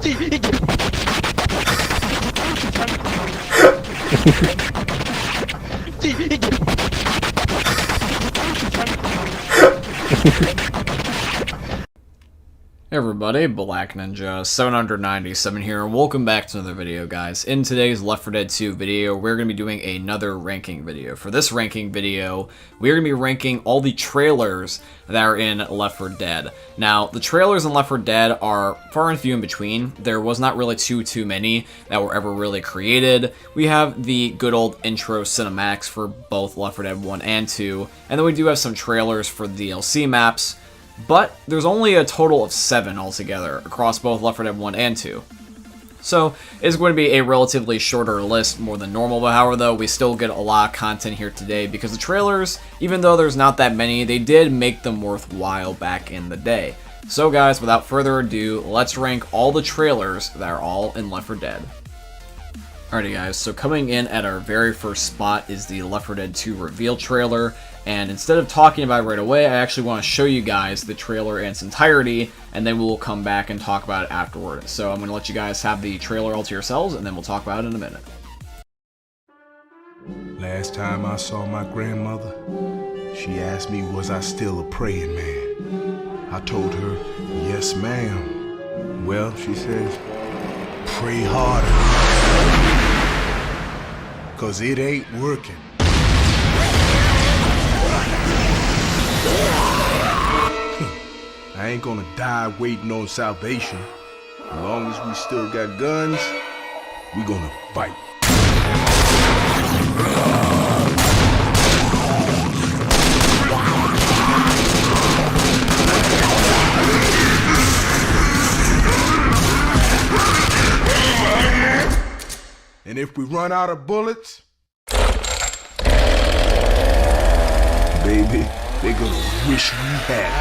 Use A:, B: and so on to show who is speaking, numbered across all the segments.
A: Hey everybody, Black Ninja 797 here, and welcome back to another video, guys. In today's Left 4 Dead 2 video, we're going to be doing another ranking video. For this ranking video, we're going to be ranking all the trailers that are in Left 4 Dead. Now, the trailers in Left 4 Dead are far and few in between. There was not really too many that were ever really created. We have the good old intro cinematics for both Left 4 Dead 1 and 2, and then we do have some trailers for the DLC maps. But there's only a total of 7 altogether across both Left 4 Dead 1 and 2. So it's going to be a relatively shorter list more than normal, but however though, we still get a lot of content here today because the trailers, even though there's not that many, they did make them worthwhile back in the day. So guys, without further ado, let's rank all the trailers that are all in Left 4 Dead. Alrighty guys, so coming in at our very first spot is the Left 4 Dead 2 reveal trailer, and instead of talking about it right away, I actually want to show you guys the trailer in its entirety, and then we'll come back and talk about it afterward. So I'm going to let you guys have the trailer all to yourselves, and then we'll talk about it in a minute.
B: Last time I saw my grandmother, she asked me was I still a praying man. I told her, yes ma'am. Well, she says, pray harder. 'Cause it ain't working. I ain't gonna die waiting on salvation. As long as we still got guns, we gonna fight. And if we run out of bullets, baby, they gonna wish we had.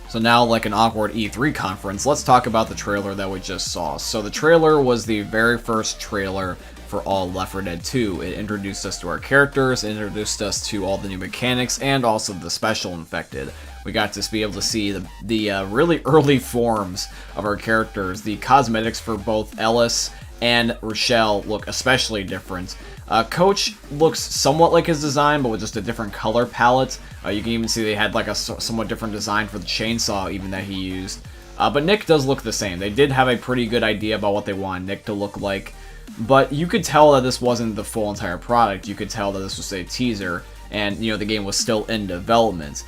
A: So now, like an awkward E3 conference, let's talk about the trailer that we just saw. So the trailer was the very first trailer for all Left 4 Dead 2. It introduced us to our characters, it introduced us to all the new mechanics, and also the special infected. We got to be able to see the really early forms of our characters. The cosmetics for both Ellis and Rochelle look especially different. Coach looks somewhat like his design, but with just a different color palette. You can even see they had like a somewhat different design for the chainsaw even that he used. But Nick does look the same. They did have a pretty good idea about what they wanted Nick to look like. But you could tell that this wasn't the full entire product. You could tell that this was a teaser, and you know the game was still in development.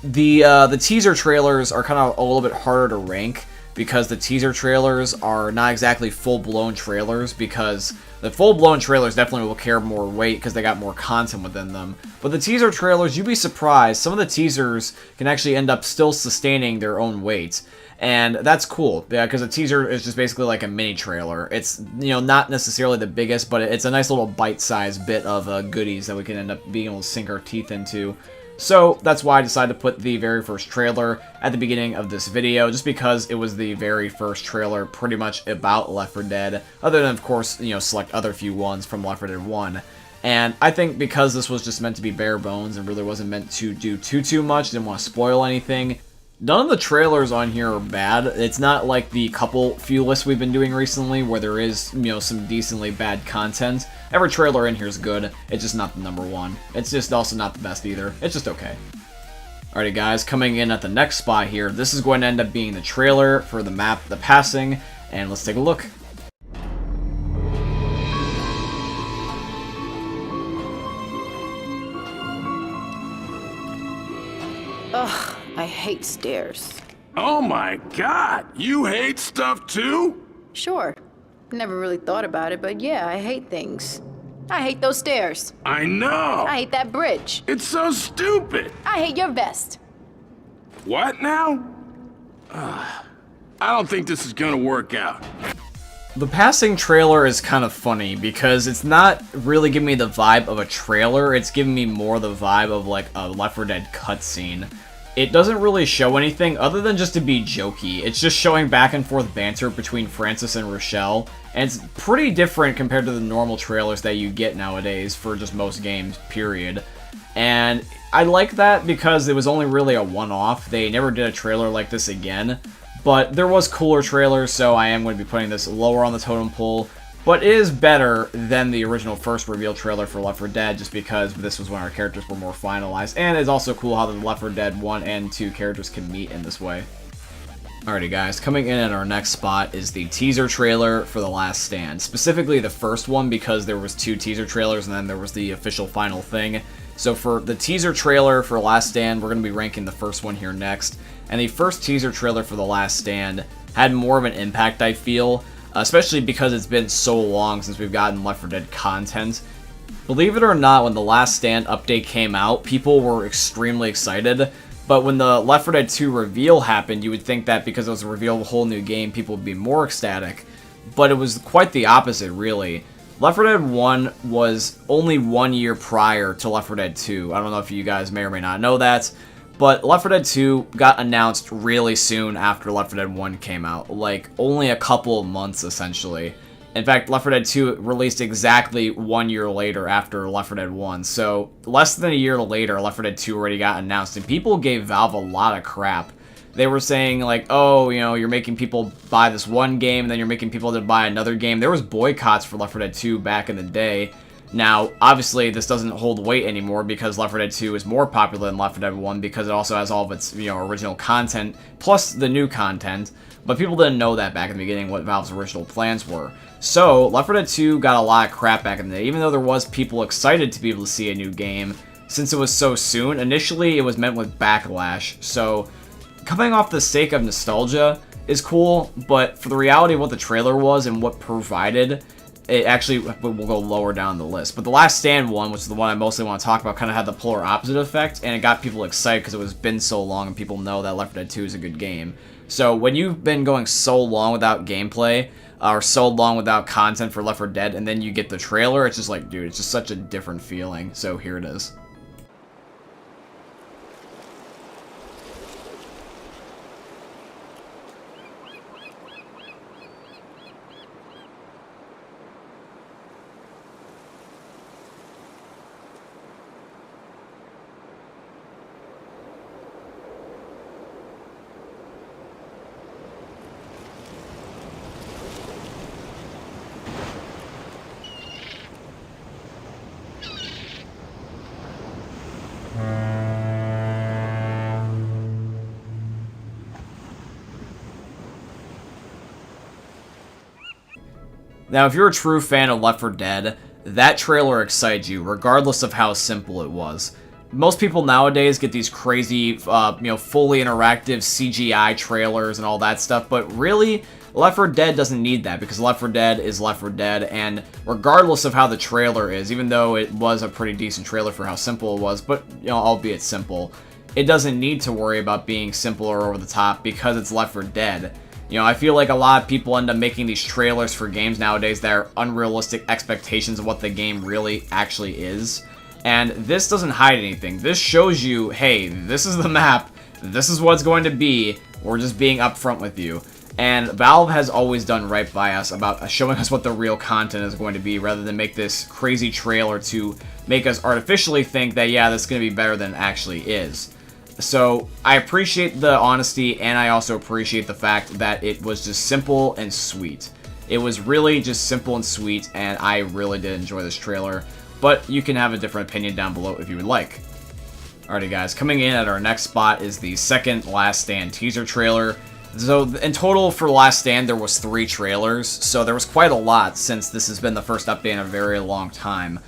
A: The teaser trailers are kind of a little bit harder to rank because the teaser trailers are not exactly full-blown trailers, because the full-blown trailers definitely will carry more weight because they got more content within them. But the teaser trailers, you'd be surprised, some of the teasers can actually end up still sustaining their own weight. And that's cool, yeah, because a teaser is just basically like a mini trailer. It's, you know, not necessarily the biggest, but it's a nice little bite-sized bit of goodies that we can end up being able to sink our teeth into. So that's why I decided to put the very first trailer at the beginning of this video, just because it was the very first trailer pretty much about Left 4 Dead, other than, of course, you know, select other few ones from Left 4 Dead 1. And I think because this was just meant to be bare bones and really wasn't meant to do too much, didn't want to spoil anything, none of the trailers on here are bad. It's not like the few lists we've been doing recently where there is, you know, some decently bad content. Every trailer in here is good. It's just not the number one. It's just also not the best either. It's just okay. Alrighty guys, coming in at the next spot here, this is going to end up being the trailer for the map, The Passing, and let's take a look.
C: Ugh, I hate stairs.
D: Oh my god, you hate stuff too?
C: Sure. Never really thought about it, but yeah, I hate things. I hate those stairs.
D: I know!
C: I hate that bridge.
D: It's so stupid!
C: I hate your vest.
D: What now? I don't think this is gonna work out.
A: The Passing trailer is kind of funny because it's not really giving me the vibe of a trailer, it's giving me more the vibe of like a Left 4 Dead cutscene. it doesn't really show anything other than just to be jokey. It's just showing back and forth banter between Francis and Rochelle, and it's pretty different compared to the normal trailers that you get nowadays for just most games, period. And I like that because it was only really a one-off. They never did a trailer like this again, but there was cooler trailers, so I am going to be putting this lower on the totem pole. But it is better than the original first reveal trailer for Left 4 Dead, just because this was when our characters were more finalized. And it's also cool how the Left 4 Dead 1 and 2 characters can meet in this way. Alrighty guys, coming in at our next spot is the teaser trailer for The Last Stand. Specifically the first one, because there was 2 teaser trailers and then there was the official final thing. So for the teaser trailer for Last Stand, we're going to be ranking the first one here next. And the first teaser trailer for The Last Stand had more of an impact, I feel. Especially because it's been so long since we've gotten Left 4 Dead content. Believe it or not, when the Last Stand update came out, people were extremely excited, but when the Left 4 Dead 2 reveal happened, you would think that because it was a reveal of a whole new game, people would be more ecstatic, but it was quite the opposite, really. Left 4 Dead 1 was only 1 year prior to Left 4 Dead 2. I don't know if you guys may or may not know that, but Left 4 Dead 2 got announced really soon after Left 4 Dead 1 came out, like only a couple of months essentially. In fact, Left 4 Dead 2 released exactly 1 year later after Left 4 Dead 1, so less than a year later, Left 4 Dead 2 already got announced, and people gave Valve a lot of crap. They were saying like, oh, you know, you're making people buy this one game, and then you're making people to buy another game. There was boycotts for Left 4 Dead 2 back in the day. Now, obviously, this doesn't hold weight anymore because Left 4 Dead 2 is more popular than Left 4 Dead 1 because it also has all of its, original content, plus the new content, but people didn't know that back in the beginning what Valve's original plans were. So, Left 4 Dead 2 got a lot of crap back in the day, even though there was people excited to be able to see a new game. Since it was so soon, initially it was met with backlash, so coming off the sake of nostalgia is cool, but for the reality of what the trailer was and what provided, it actually will go lower down the list. But The Last Stand one, which is the one I mostly want to talk about, kind of had the polar opposite effect, and it got people excited because it was been so long and people know that Left 4 Dead 2 is a good game. So when you've been going so long without gameplay, or so long without content for Left 4 Dead, and then you get the trailer, it's just like, dude, it's just such a different feeling. So here it is. Now, if you're a true fan of Left 4 Dead, that trailer excites you, regardless of how simple it was. Most people nowadays get these crazy, fully interactive CGI trailers and all that stuff, but really, Left 4 Dead doesn't need that, because Left 4 Dead is Left 4 Dead, and regardless of how the trailer is, even though it was a pretty decent trailer for how simple it was, but, albeit simple, it doesn't need to worry about being simple or over the top, because it's Left 4 Dead. I feel like a lot of people end up making these trailers for games nowadays that are unrealistic expectations of what the game really actually is. And this doesn't hide anything. This shows you, hey, this is the map, this is what it's going to be, we're just being upfront with you. And Valve has always done right by us about showing us what the real content is going to be, rather than make this crazy trailer to make us artificially think that, yeah, this is going to be better than it actually is. So, I appreciate the honesty, and I also appreciate the fact that it was just simple and sweet. It was really just simple and sweet, and I really did enjoy this trailer, but you can have a different opinion down below if you would like. Alrighty guys, coming in at our next spot is the second Last Stand teaser trailer. So, in total for Last Stand, there was 3 trailers, so there was quite a lot since this has been the first update in a very long time.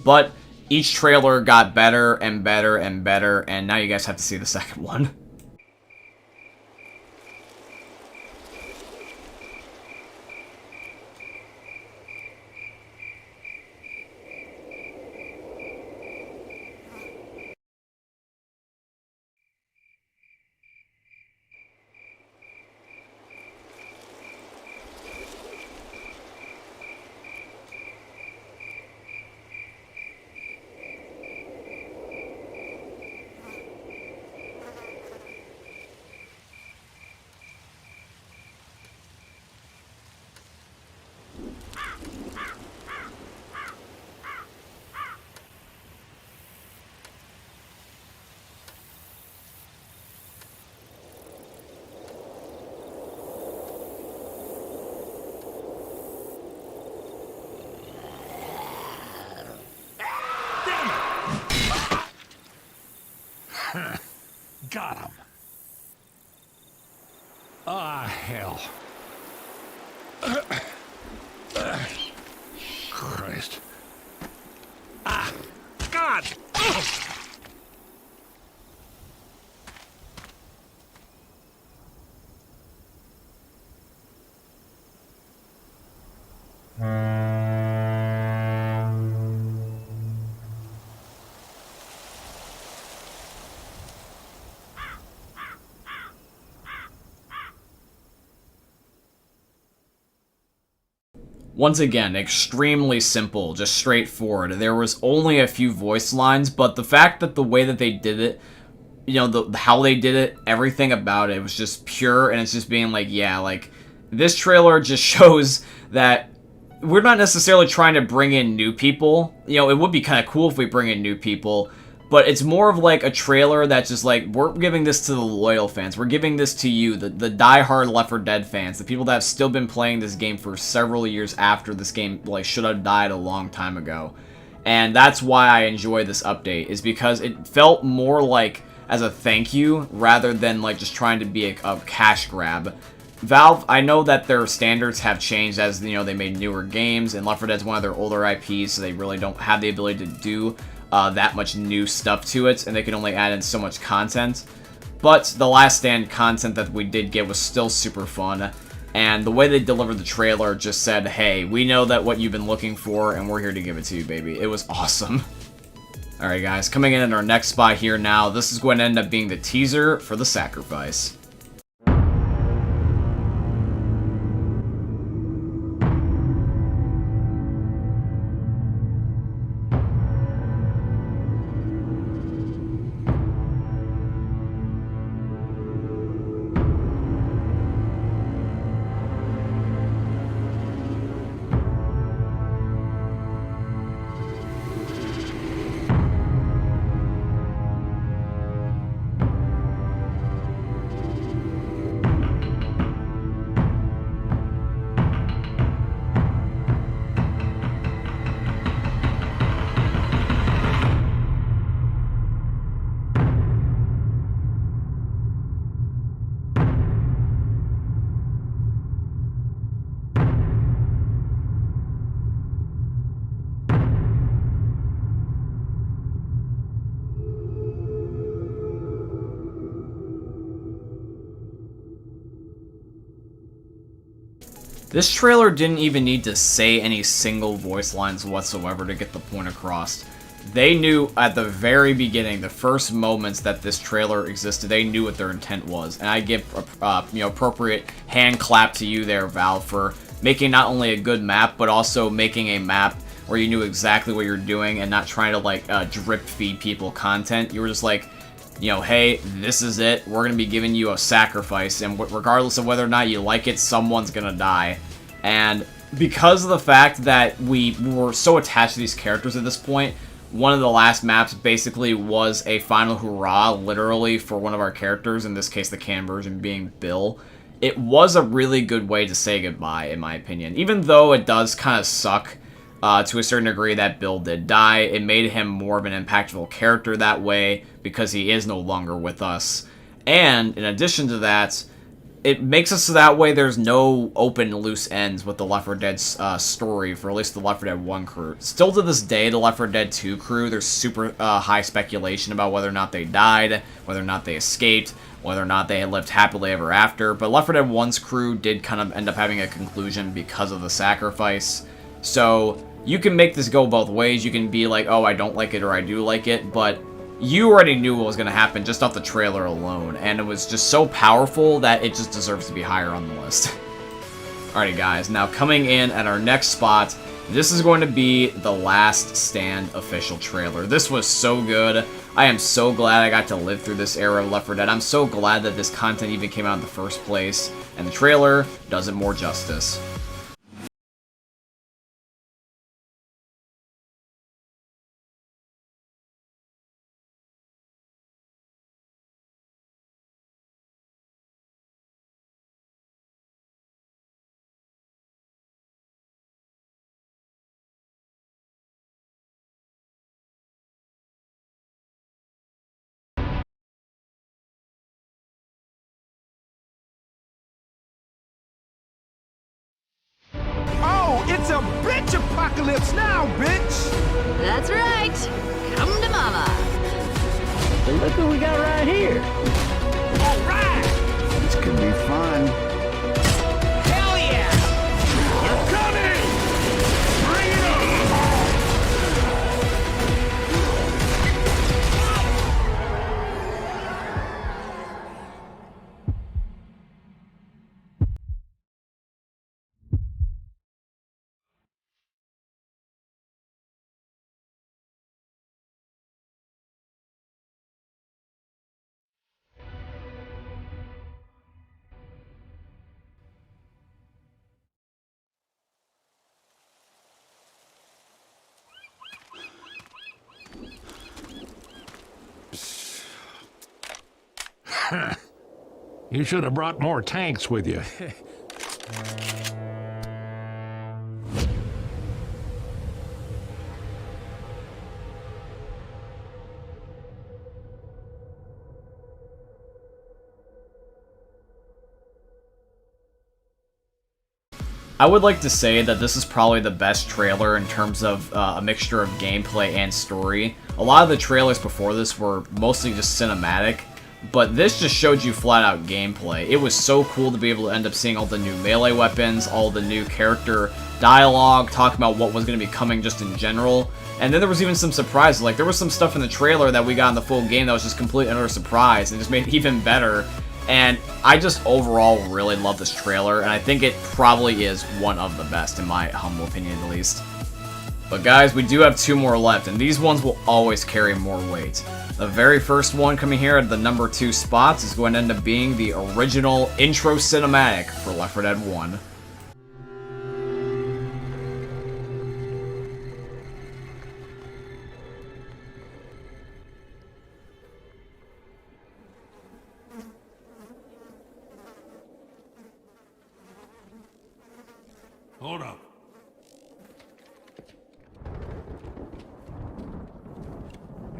A: But each trailer got better and better and better, and now you guys have to see the second one. Once again, extremely simple, just straightforward. There was only a few voice lines, but the fact that the way that they did it, you know, how they did it, everything about it was just pure, and it's just being like, yeah, like, this trailer just shows that we're not necessarily trying to bring in new people. You know, it would be kind of cool if we bring in new people, but it's more of like a trailer that's just like, we're giving this to the loyal fans. We're giving this to you, the die-hard Left 4 Dead fans, the people that have still been playing this game for several years after this game like should have died a long time ago. And that's why I enjoy this update, is because it felt more like as a thank you rather than like just trying to be a cash grab. Valve, I know that their standards have changed as, you know, they made newer games, and Left 4 Dead's one of their older IPs, so they really don't have the ability to do that much new stuff to it, and they can only add in so much content. But the Last Stand content that we did get was still super fun, and the way they delivered the trailer just said, hey, we know that what you've been looking for, and we're here to give it to you, baby. It was awesome. Alright guys, coming in at our next spot here now, this is going to end up being the teaser for The Sacrifice. This trailer didn't even need to say any single voice lines whatsoever to get the point across. They knew at the very beginning, the first moments that this trailer existed, they knew what their intent was. And I give you know, appropriate hand clap to you there, Valve, for making not only a good map, but also making a map where you knew exactly what you're doing and not trying to like drip feed people content. You were just like, you know, hey, this is it. We're going to be giving you a sacrifice, and regardless of whether or not you like it, someone's going to die. And because of the fact that we were so attached to these characters at this point, one of the last maps basically was a final hurrah, literally, for one of our characters, in this case the canon version being Bill. It was a really good way to say goodbye, in my opinion. Even though it does kind of suck to a certain degree that Bill did die, it made him more of an impactful character that way, because he is no longer with us. And in addition to that, it makes it so that way there's no open loose ends with the Left 4 Dead story, for at least the Left 4 Dead 1 crew. Still to this day, the Left 4 Dead 2 crew, there's super high speculation about whether or not they died, whether or not they escaped, whether or not they had lived happily ever after. But Left 4 Dead 1's crew did kind of end up having a conclusion because of the sacrifice. So you can make this go both ways. You can be like, oh, I don't like it, or I do like it, but you already knew what was going to happen just off the trailer alone, and it was just so powerful that it just deserves to be higher on the list. Alrighty guys, now coming in at our next spot, this is going to be the Last Stand official trailer. This was so good. I am so glad I got to live through this era of Left 4 Dead. I'm so glad that this content even came out in the first place, and the trailer does it more justice.
E: Oh, it's a bitch apocalypse now, bitch!
F: That's right. Come to mama. look who we got right here.
D: All right!
F: This could be fun.
D: Hell yeah! They're coming! Bring it on!
G: You should have brought more tanks with you.
A: I would like to say that this is probably the best trailer in terms of a mixture of gameplay and story. A lot of the trailers before this were mostly just cinematic, but this just showed you flat out gameplay. It was so cool to be able to end up seeing all the new melee weapons, all the new character dialogue, talking about what was going to be coming just in general. And then there was even some surprises. Like, there was some stuff in the trailer that we got in the full game that was just completely utter surprise and just made it even better. And I just overall really love this trailer, and I think it probably is one of the best, in my humble opinion at least. But guys, we do have 2 more left, and these ones will always carry more weight. The very first one coming here at the number 2 spots is going to end up being the original intro cinematic for Left 4 Dead 1.
G: Hold up.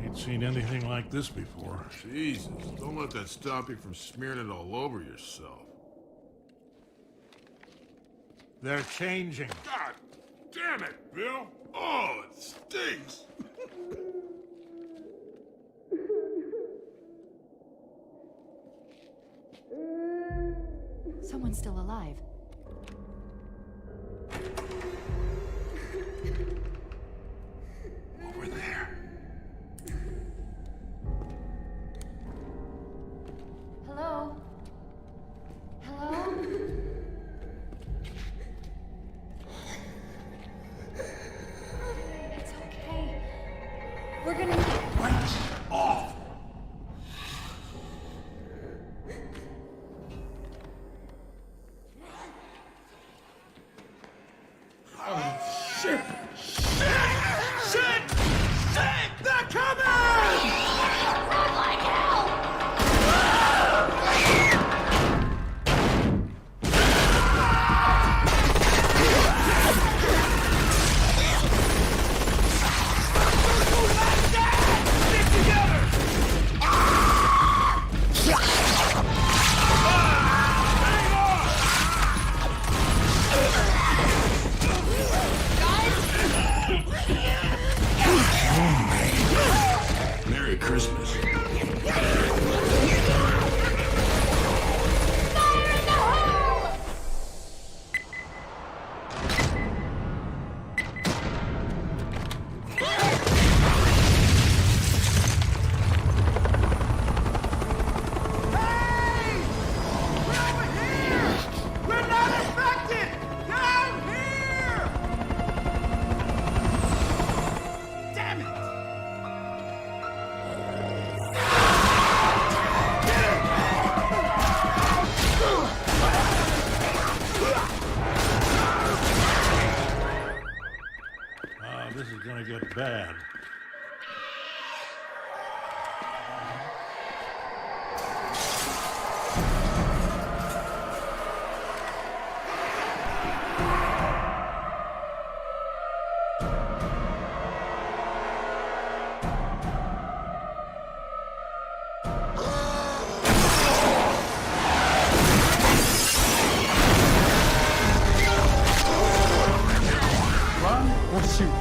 G: Ain't seen anything like this before.
B: Jesus, don't let that stop you from smearing it all over yourself.
G: They're changing.
B: God damn it, Bill! Oh, it stinks!
H: Someone's still alive.
B: Over there.
H: Hello? Hello? It's okay. We're gonna...
B: Lights off! Oh, shit! Shit! They're coming!
H: Run like hell!
B: Merry Christmas.
E: We're not infected! Down here! Damn it!
G: This is gonna get bad.
E: Run or shoot?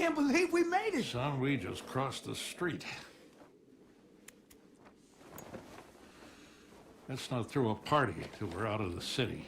E: can't believe we made it.
G: Son, we just crossed the street. Let's not throw a party till we're out of the city.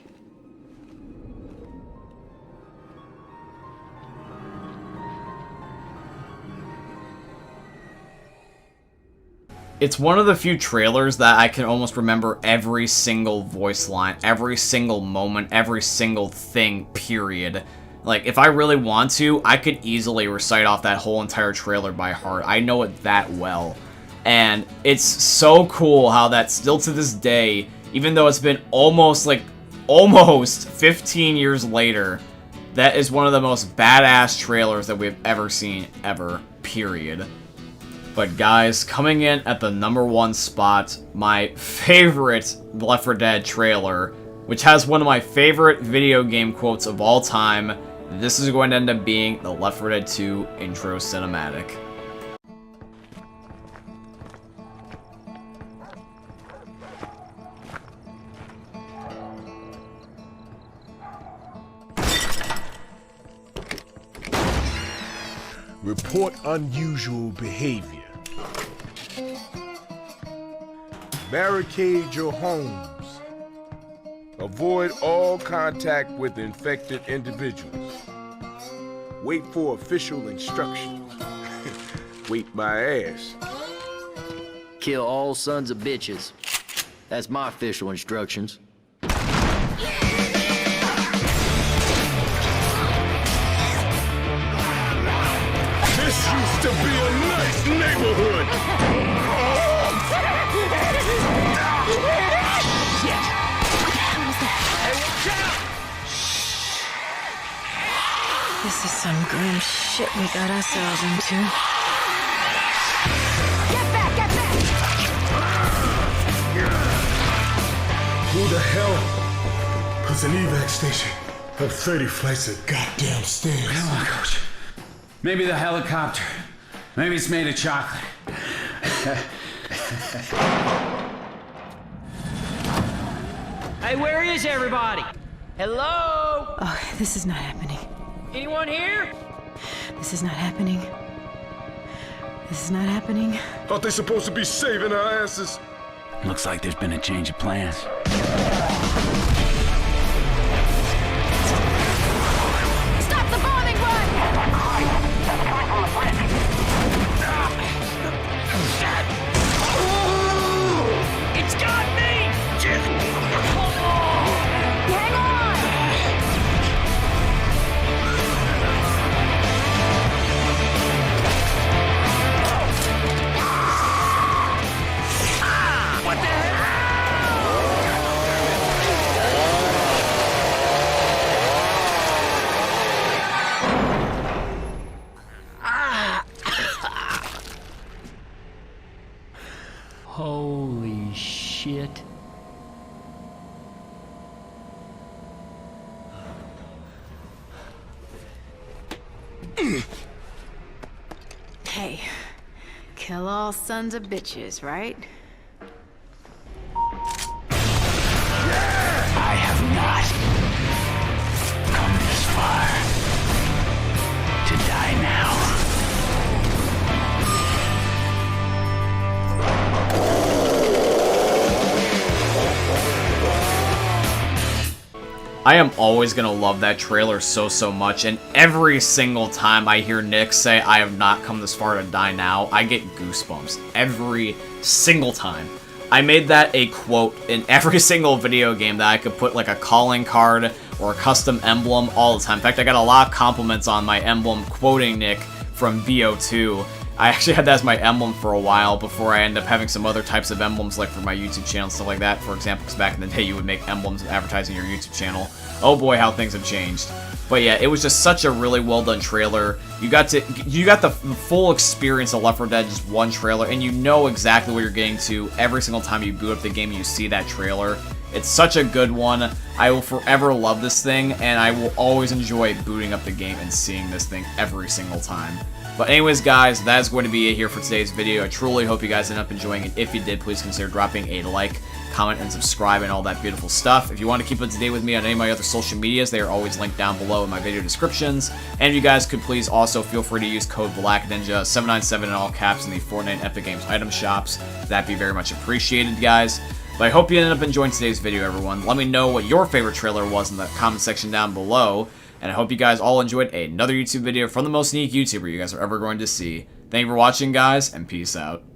A: It's one of the few trailers that I can almost remember every single voice line, every single moment, every single thing, period. Like, if I really want to, I could easily recite off that whole entire trailer by heart. I know it that well. And it's so cool how that still to this day, even though it's been almost 15 years later, that is one of the most badass trailers that we've ever seen, ever, period. But guys, coming in at the #1 spot, my favorite Left 4 Dead trailer, which has one of my favorite video game quotes of all time. This is going to end up being the Left 4 Dead 2 intro cinematic.
B: Report unusual behavior. Barricade your homes. Avoid all contact with infected individuals. Wait for official instructions. Wait my ass.
I: Kill all sons of bitches. That's my official instructions.
B: This used to be a nice neighborhood.
C: This is some grim shit we got ourselves into.
H: Get back! Get back!
B: Who the hell puts an evac station up 30 flights of goddamn stairs?
E: Come on, Coach. Maybe the helicopter. Maybe it's made of chocolate.
I: Hey, where is everybody? Hello?
C: Oh, this is not happening.
I: Anyone here?
C: This is not happening. This is not happening.
B: Thought they supposed to be saving our asses.
E: Looks like there's been a change of plans.
H: Stop the bombing run!
I: It's got me!
H: Hang on!
I: What the hell? Holy shit.
C: Hey, kill all sons of bitches, right?
E: I have not come this far to die now.
A: I am always gonna love that trailer so much, and every single time I hear Nick say, "I have not come this far to die now," I get goosebumps. Every single time. I made that a quote in every single video game that I could put like a calling card or a custom emblem all the time. In fact, I got a lot of compliments on my emblem quoting Nick from VO2. I actually had that as my emblem for a while before I ended up having some other types of emblems like for my YouTube channel and stuff like that. For example, because back in the day you would make emblems advertising your YouTube channel. Oh boy, how things have changed. But yeah, it was just such a really well done trailer. You got the full experience of Left 4 Dead, just one trailer, and you know exactly what you're getting to every single time you boot up the game and you see that trailer. It's such a good one. I will forever love this thing, and I will always enjoy booting up the game and seeing this thing every single time. But anyways, guys, that is going to be it here for today's video. I truly hope you guys end up enjoying it. If you did, please consider dropping a like, comment, and subscribe, and all that beautiful stuff. If you want to keep up to date with me on any of my other social medias, they are always linked down below in my video descriptions. And if you guys could please also feel free to use code BLACKNINJA797 in all caps in the Fortnite Epic Games item shops. That'd be very much appreciated, guys. But I hope you ended up enjoying today's video, everyone. Let me know what your favorite trailer was in the comment section down below. And I hope you guys all enjoyed another YouTube video from the most unique YouTuber you guys are ever going to see. Thank you for watching, guys, and peace out.